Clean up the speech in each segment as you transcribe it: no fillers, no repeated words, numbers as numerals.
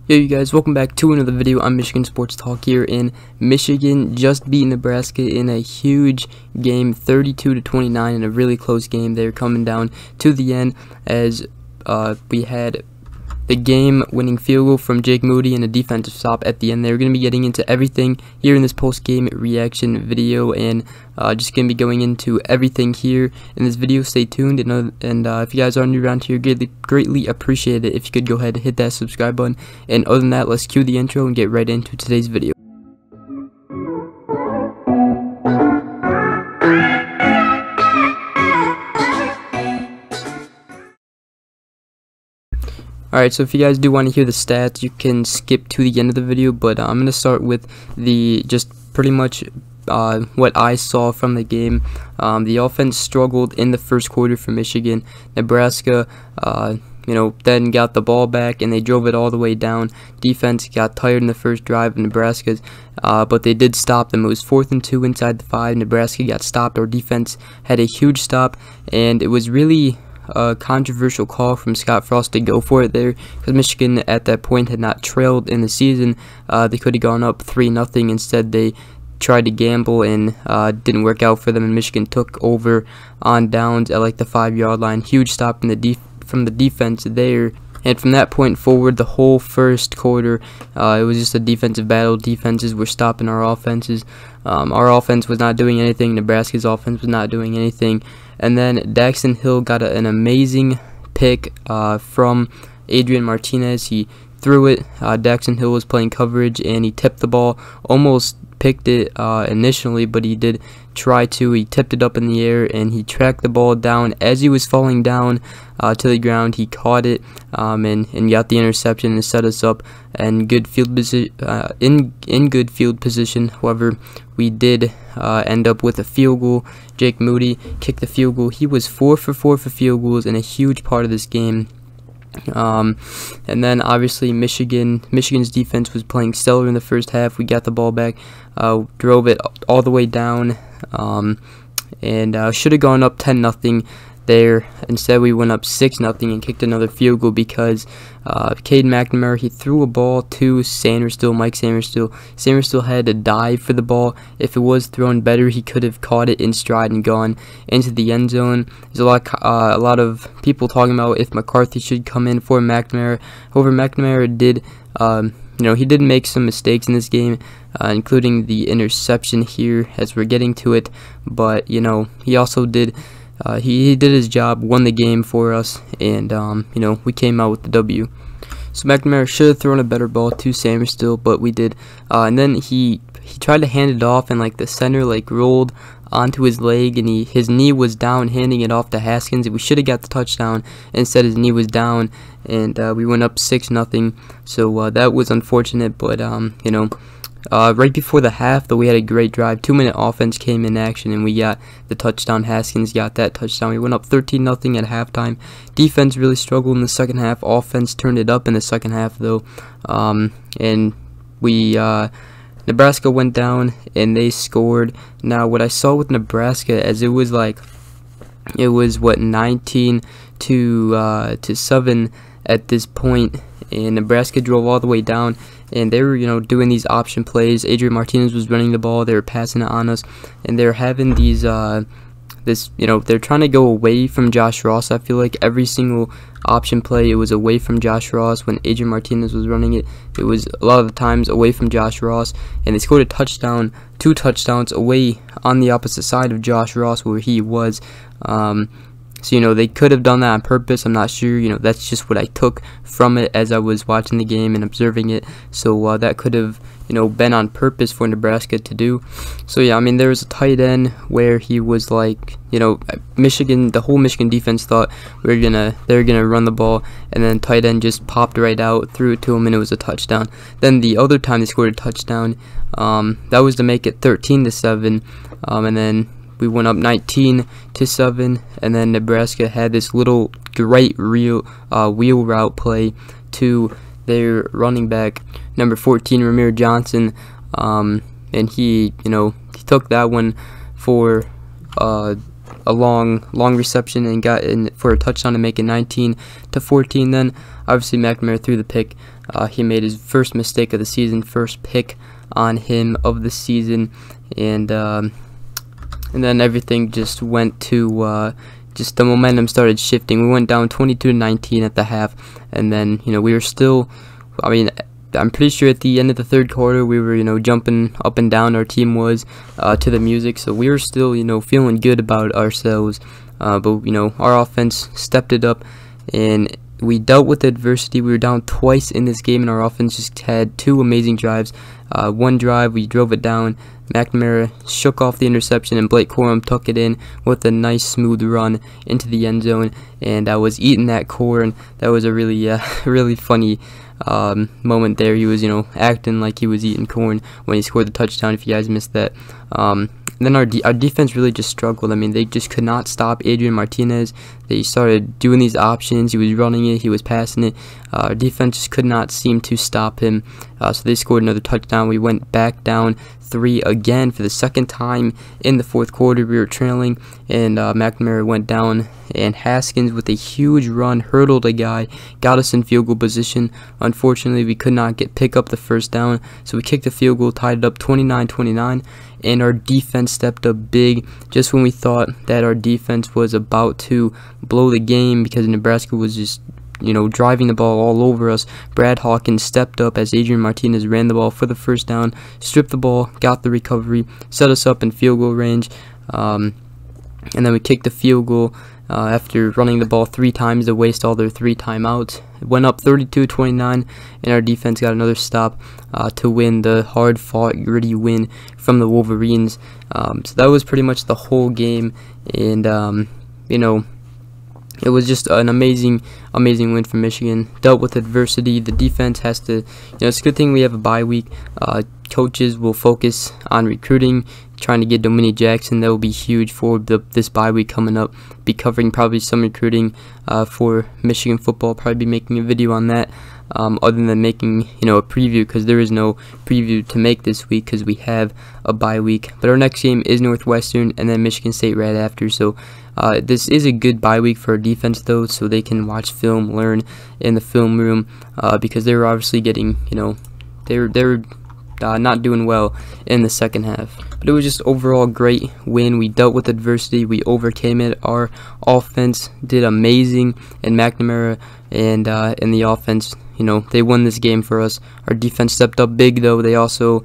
Yo, you guys, welcome back to another video. I'm Michigan Sports Talk here, and Michigan just beat Nebraska in a huge game, 32-29, in a really close game. They're coming down to the end as we had the game-winning field goal from Jake Moody and a defensive stop at the end. They're going to be getting into everything here in this post-game reaction video, and just going to be going into everything here in this video. Stay tuned, and if you guys are new around here, greatly appreciate it if you could go ahead and hit that subscribe button. And other than that, let's cue the intro and get right into today's video. Alright, so if you guys do want to hear the stats, you can skip to the end of the video, but I'm going to start with just pretty much what I saw from the game. The offense struggled in the first quarter for Michigan. Nebraska, then got the ball back and they drove it all the way down. Defense got tired in the first drive of Nebraska's, but they did stop them. It was 4th and 2 inside the 5. Nebraska got stopped. Our defense had a huge stop, and it was really a controversial call from Scott Frost to go for it there, because Michigan at that point had not trailed in the season. They could have gone up 3-0. Instead, they tried to gamble, and didn't work out for them, and Michigan took over on downs at like the 5-yard line. Huge stop from the defense there. And from that point forward, the whole first quarter, it was just a defensive battle. Defenses were stopping our offenses. Our offense was not doing anything. Nebraska's offense was not doing anything. And then Daxton Hill got an amazing pick from Adrian Martinez. He threw it. Daxton Hill was playing coverage, and he tipped the ball. Almost picked it initially, but he did try to. He tipped it up in the air, and he tracked the ball down. As he was falling down to the ground, he caught it and got the interception and set us up in good field position. However, we did end up with a field goal. Jake Moody kicked the field goal. He was 4 for 4 for field goals and a huge part of this game. And then obviously Michigan's defense was playing stellar in the first half. We got the ball back, drove it all the way down, and should have gone up 10-0 there. Instead, we went up 6-0 and kicked another field goal because Cade Mcmahon, he threw a ball to Mike Sainristil. Sainristil had to dive for the ball. If it was thrown better, he could have caught it in stride and gone into the end zone. There's a lot of people talking about if McCarthy should come in for McNamara. However, McNamara did, he did make some mistakes in this game, including the interception here as we're getting to it. But he also did. He did his job, won the game for us, and we came out with the W. So McNamara should have thrown a better ball to Sainristil, but we did. And then he tried to hand it off, and like the center rolled onto his leg, and his knee was down, handing it off to Haskins. We should have got the touchdown. Instead, his knee was down, and we went up 6-0. So that was unfortunate, but right before the half, though, we had a great drive. 2-minute offense came in action, and we got the touchdown. Haskins got that touchdown. We went up 13-0 at halftime. Defense really struggled in the second half. Offense turned it up in the second half, though. And Nebraska went down, and they scored. Now, what I saw with Nebraska, as it was what, 19-7 at this point, and Nebraska drove all the way down, and they were, doing these option plays. Adrian Martinez was running the ball. They were passing it on us, and they're having these, they're trying to go away from Josh Ross. I feel like every single option play, it was away from Josh Ross. When Adrian Martinez was running it, it was a lot of the times away from Josh Ross, and they scored a touchdown, 2 touchdowns away on the opposite side of Josh Ross where he was. So, they could have done that on purpose. I'm not sure. That's just what I took from it as I was watching the game and observing it. So, that could have, been on purpose for Nebraska to do. So, yeah, there was a tight end where he was Michigan, the whole Michigan defense thought they were gonna run the ball, and then tight end just popped right out, threw it to him, and it was a touchdown. Then the other time they scored a touchdown, that was to make it 13-7, and then we went up 19-7, and then Nebraska had this little great wheel route play to their running back, number 14, Ramir Johnson, and he took that one for a long reception and got in for a touchdown to make it 19-14. Then obviously McNamara threw the pick. He made his first mistake of the season, first pick on him of the season, and then everything just went to just the momentum started shifting. We went down 22-19 at the half, and then we were still, I mean, I'm pretty sure at the end of the third quarter we were jumping up and down, our team was, to the music, so we were still feeling good about ourselves, but our offense stepped it up and we dealt with adversity. We were down twice in this game, and our offense just had two amazing drives. One drive, we drove it down. McNamara shook off the interception, and Blake Quorum took it in with a nice smooth run into the end zone. And I was eating that corn. That was a really, really funny moment there. He was, acting like he was eating corn when he scored the touchdown. If you guys missed that. Then our defense really just struggled. I mean, they just could not stop Adrian Martinez. They started doing these options. He was running it. He was passing it. Our defense just could not seem to stop him. So they scored another touchdown. We went back down 3 again for the second time in the fourth quarter. We were trailing, and McNamara went down, and Haskins with a huge run hurdled a guy, got us in field goal position. Unfortunately, we could not pick up the first down, so we kicked a field goal, tied it up 29-29. And our defense stepped up big just when we thought that our defense was about to blow the game, because Nebraska was just driving the ball all over us. Brad Hawkins stepped up as Adrian Martinez ran the ball for the first down, stripped the ball, got the recovery, set us up in field goal range, and then we kicked the field goal after running the ball 3 times to waste all their 3 timeouts. It went up 32-29, and our defense got another stop to win the hard-fought, gritty win from the Wolverines. So that was pretty much the whole game, and it was just an amazing win for Michigan. Dealt with adversity. The defense has to, it's a good thing we have a bye week. Coaches will focus on recruiting, trying to get Dominique Jackson. That will be huge for this bye week coming up. Be covering probably some recruiting for Michigan football. Probably be making a video on that. Other than making a preview, because there is no preview to make this week because we have a bye week. But our next game is Northwestern and then Michigan State right after. So this is a good bye week for our defense though, so they can watch film, learn in the film room, because they were obviously getting they were not doing well in the second half. But it was just overall great win. We dealt with adversity. We overcame it. Our offense did amazing, and McNamara and the offense, they won this game for us. Our defense stepped up big though. They also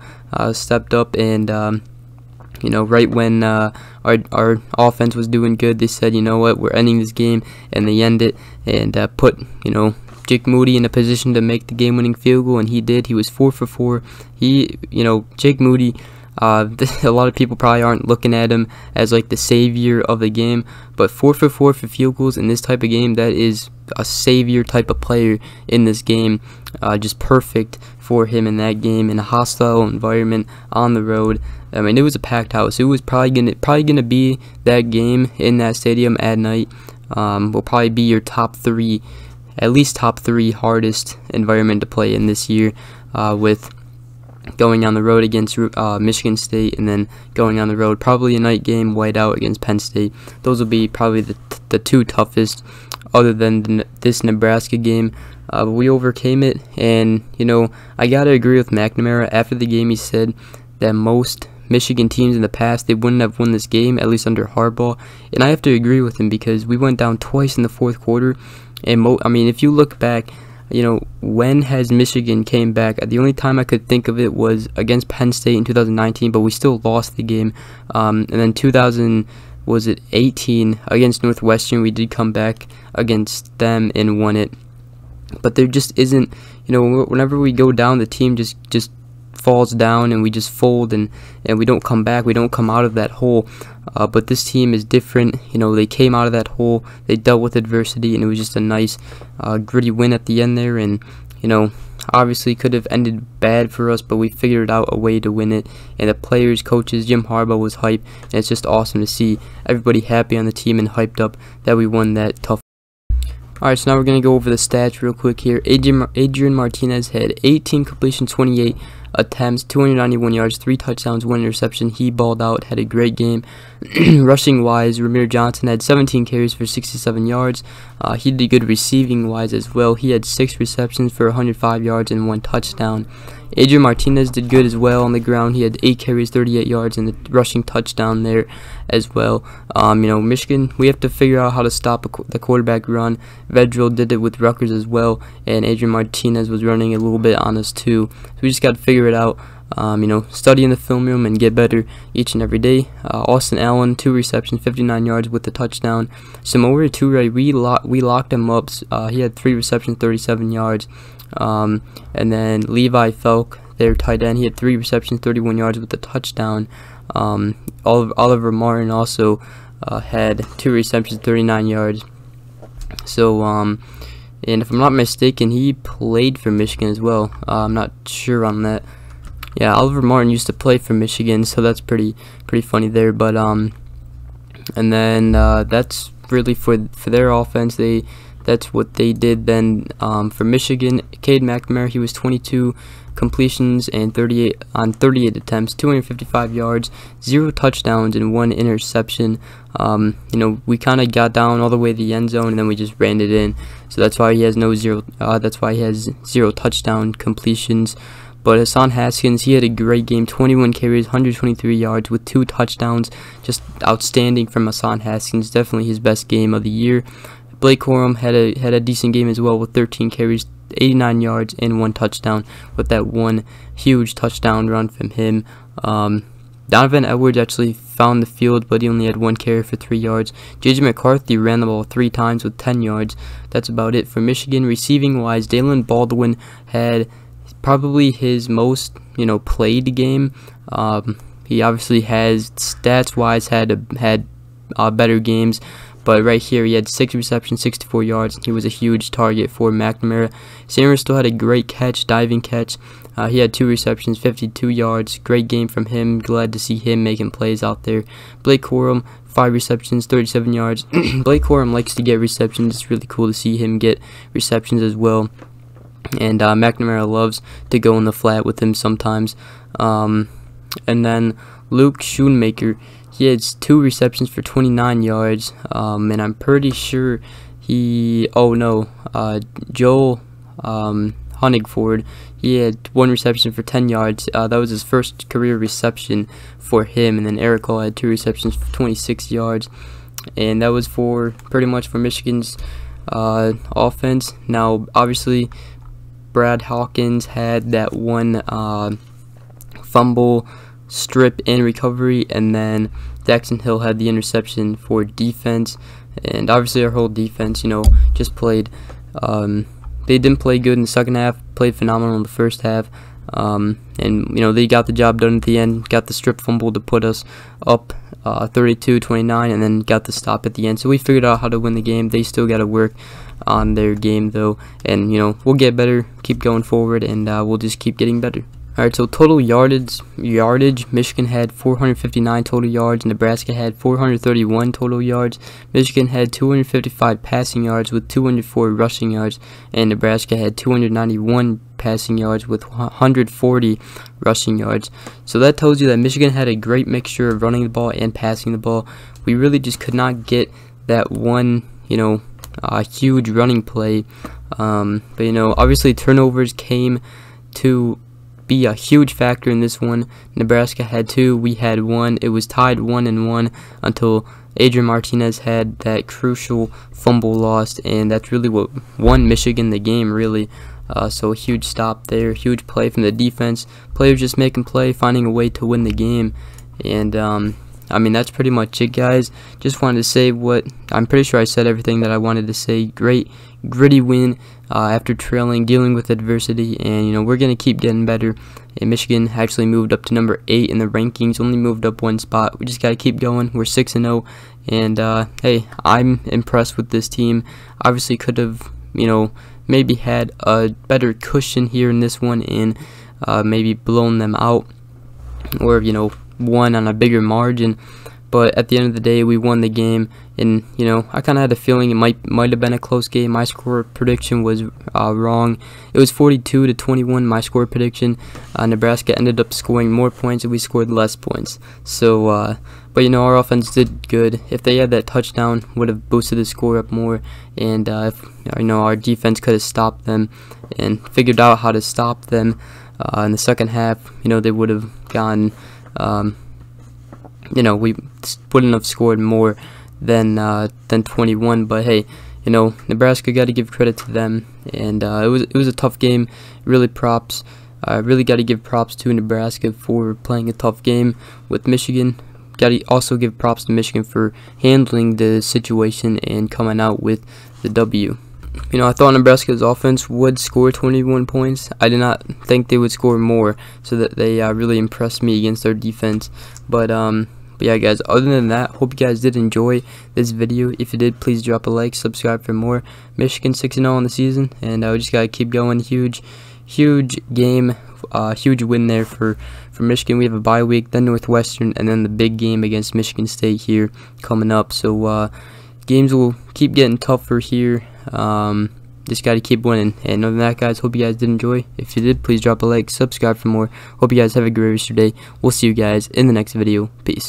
stepped up, and right when our offense was doing good, they said, what, we're ending this game, and they end it, and put Jake Moody in a position to make the game-winning field goal, and he did. He was 4 for 4. Jake Moody, a lot of people probably aren't looking at him as like the savior of the game, but 4 for 4 for field goals in this type of game, that is a savior type of player in this game. Just perfect for him in that game, in a hostile environment on the road. I mean, it was a packed house. It was probably gonna be that game in that stadium at night. Will probably be your at least top 3 hardest environment to play in this year, with going on the road against Michigan State, and then going on the road, probably a night game, whiteout against Penn State. Those will be probably the 2 toughest, other than this Nebraska game. But we overcame it, and I gotta agree with McNamara. After the game, he said that most Michigan teams in the past, they wouldn't have won this game, at least under Harbaugh, and I have to agree with him, because we went down twice in the fourth quarter. And I mean, if you look back, when has Michigan came back? The only time I could think of it was against Penn State in 2019, but we still lost the game. And then 2018 against Northwestern, we did come back against them and won it. But there just isn't, whenever we go down, the team just falls down, and we just fold, and we don't come back. We don't come out of that hole. But this team is different. They came out of that hole. They dealt with adversity, and it was just a nice, gritty win at the end there. And obviously could have ended bad for us, but we figured out a way to win it. And the players, coaches, Jim Harbaugh was hyped, and it's just awesome to see everybody happy on the team and hyped up that we won that tough. Alright, so now we're going to go over the stats real quick here. Adrian Martinez had 18 completions, 28 attempts, 291 yards, 3 touchdowns, 1 interception. He balled out, had a great game. Rushing wise, Ramir Johnson had 17 carries for 67 yards. He did good receiving wise as well. He had 6 receptions for 105 yards and 1 touchdown. Adrian Martinez did good as well on the ground. He had 8 carries, 38 yards, and a rushing touchdown there as well. Michigan, we have to figure out how to stop the quarterback run. Vedrill did it with Rutgers as well, and Adrian Martinez was running a little bit on us too. So we just got to figure it out. Study in the film room and get better each and every day. Austin Allen, 2 receptions, 59 yards with the touchdown. Samori Toure, we locked him up. He had 3 receptions, 37 yards. And then Levi Felk, their tight end, he had 3 receptions, 31 yards with the touchdown. Oliver Martin also had 2 receptions, 39 yards. So, and if I'm not mistaken, he played for Michigan as well. I'm not sure on that. Yeah, Oliver Martin used to play for Michigan, so that's pretty funny there. But and then that's really for their offense. That's what they did. Then for Michigan, Cade Mcmahon, he was 22 completions and 38 attempts, 255 yards, 0 touchdowns, and 1 interception. We kind of got down all the way to the end zone, and then we just ran it in. So that's why he has that's why he has 0 touchdown completions. But Hassan Haskins, he had a great game, 21 carries, 123 yards with 2 touchdowns. Just outstanding from Hassan Haskins, definitely his best game of the year. Blake Quorum had a decent game as well with 13 carries, 89 yards, and 1 touchdown with that 1 huge touchdown run from him. Donovan Edwards actually found the field, but he only had 1 carry for 3 yards. J.J. McCarthy ran the ball 3 times with 10 yards. That's about it for Michigan. Receiving-wise, Dalen Baldwin had probably his most played game. He obviously has stats-wise had better games. But right here, he had 6 receptions, 64 yards. He was a huge target for McNamara. Sanders still had a great catch, diving catch. He had 2 receptions, 52 yards. Great game from him. Glad to see him making plays out there. Blake Quorum, 5 receptions, 37 yards. Blake Quorum likes to get receptions. It's really cool to see him get receptions as well. And McNamara loves to go in the flat with him sometimes. And then Luke Shoemaker, he has 2 receptions for 29 yards, and I'm pretty sure Joel Honigford, he had 1 reception for 10 yards. That was his first career reception for him, and then Eric Hall had 2 receptions for 26 yards, and that was pretty much for Michigan's offense. Now, obviously, Brad Hawkins had that 1 fumble, strip, and recovery, and then Jackson Hill had the interception for defense. And obviously our whole defense just played they didn't play good in the second half, played phenomenal in the first half, and they got the job done at the end, got the strip fumble to put us up 32-29, and then got the stop at the end. So we figured out how to win the game. They still got to work on their game though, and we'll get better, keep going forward, and we'll just keep getting better. Alright, so total yardage, Michigan had 459 total yards, Nebraska had 431 total yards, Michigan had 255 passing yards with 204 rushing yards, and Nebraska had 291 passing yards with 140 rushing yards. So that tells you that Michigan had a great mixture of running the ball and passing the ball. We really just could not get that one, huge running play. But obviously turnovers came to be a huge factor in this one. Nebraska had 2, we had 1. It was tied 1-1 until Adrian Martinez had that crucial fumble lost, and that's really what won Michigan the game, really. So a huge stop there, huge play from the defense. Players just making play, finding a way to win the game. And that's pretty much it, guys. Just wanted to say I'm pretty sure I said everything that I wanted to say. Great, gritty win after trailing, dealing with adversity, and we're going to keep getting better. And Michigan actually moved up to number 8 in the rankings, only moved up 1 spot. We just got to keep going. We're 6-0, and hey, I'm impressed with this team. Obviously could have, maybe had a better cushion here in this one and maybe blown them out, or won on a bigger margin. but at the end of the day, we won the game. And you know, I kind of had a feeling it might have been a close game. My score prediction was wrong. It was 42-21. My score prediction. Nebraska ended up scoring more points, and we scored less points. So, but you know, our offense did good. If they had that touchdown, would have boosted the score up more. And if, you know, our defense could have stopped them and figured out how to stop them in the second half. You know, they would have gotten. You know, we wouldn't have scored more than 21, but hey, you know, Nebraska, got to give credit to them, and it was a tough game. Really props. Really got to give props to Nebraska for playing a tough game with Michigan. Got to also give props to Michigan for handling the situation and coming out with the W. You know, I thought Nebraska's offense would score 21 points. I did not think they would score more, so that they really impressed me against their defense. But yeah, guys, other than that, hope you guys did enjoy this video. If you did, please drop a like, subscribe for more. Michigan 6-0 in the season, and we just got to keep going. Huge game, huge win there for Michigan. We have a bye week, then Northwestern, and then the big game against Michigan State here coming up. So games will keep getting tougher here. Just got to keep winning. And other than that, guys, hope you guys did enjoy. If you did, please drop a like, subscribe for more. Hope you guys have a great rest of your day. We'll see you guys in the next video. Peace.